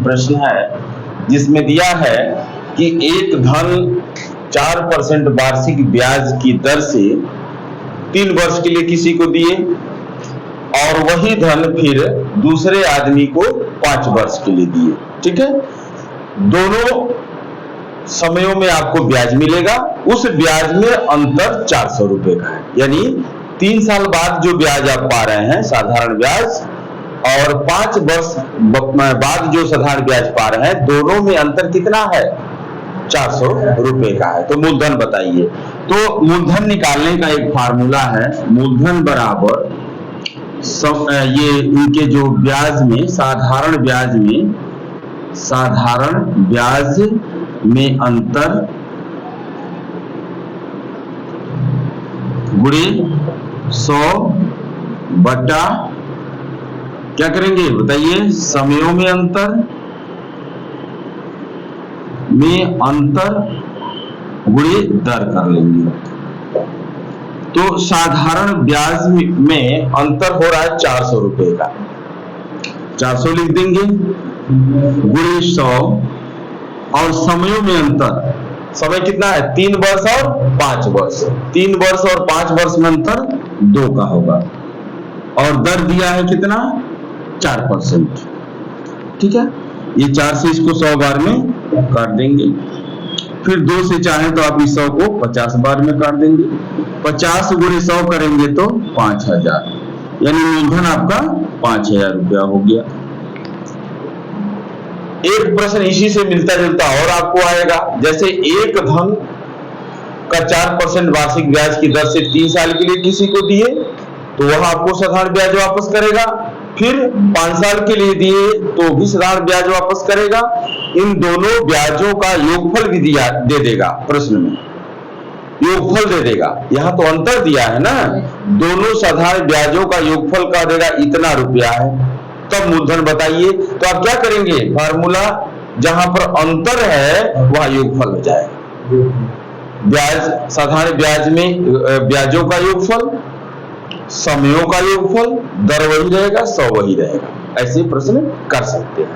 प्रश्न है जिसमें दिया है कि एक धन 4% वार्षिक ब्याज की दर से 3 वर्ष के लिए किसी को दिए और वही धन फिर दूसरे आदमी को 5 वर्ष के लिए दिए। ठीक है, दोनों समयों में आपको ब्याज मिलेगा। उस ब्याज में अंतर 400 रुपए का है, यानी 3 साल बाद जो ब्याज आप पा रहे हैं साधारण ब्याज और 5 वर्ष बाद जो साधारण ब्याज पा रहे हैं, दोनों में अंतर कितना है? 400 रुपए का है। तो मूलधन बताइए। तो मूलधन निकालने का एक फार्मूला है, मूलधन बराबर ये इनके जो ब्याज में साधारण ब्याज में अंतर गुणे 100 बटा क्या करेंगे बताइए? समयों में अंतर गुणे दर कर लेंगे। तो साधारण ब्याज में अंतर हो रहा है 400 रुपए का, 400 लिख देंगे गुणे 100 और समयों में अंतर, समय कितना है? 3 वर्ष और 5 वर्ष। 3 वर्ष और 5 वर्ष में अंतर 2 का होगा और दर दिया है कितना? 4%। ठीक है, ये 4 से इसको 100 बार में काट देंगे, फिर 2 से चाहें तो आप इस 100 को 50 बार में काट देंगे। 50 गुणे 100 करेंगे तो 5000, यानी मूलधन आपका 5000 रुपया हो गया। एक प्रश्न इसी से मिलता जुलता और आपको आएगा, जैसे एक धन का 4% वार्षिक ब्याज की दर से 3 साल के लिए किसी को दिए तो वह आपको साधारण ब्याज वापस करेगा, फिर 5 साल के लिए दिए तो भी साधारण ब्याज वापस करेगा। इन दोनों ब्याजों का योगफल भी दे देगा, प्रश्न में योगफल दे देगा। यहां तो अंतर दिया है ना, दोनों साधारण ब्याजों का योगफल का देगा इतना रुपया है, तब मूलधन बताइए। तो आप क्या करेंगे? फार्मूला जहां पर अंतर है वहां योगफल हो जाएगा। ब्याज साधारण ब्याज में ब्याजों का योगफल, समयों का योगफल, दर वही रहेगा, 100 वही रहेगा। ऐसे प्रश्न कर सकते हैं।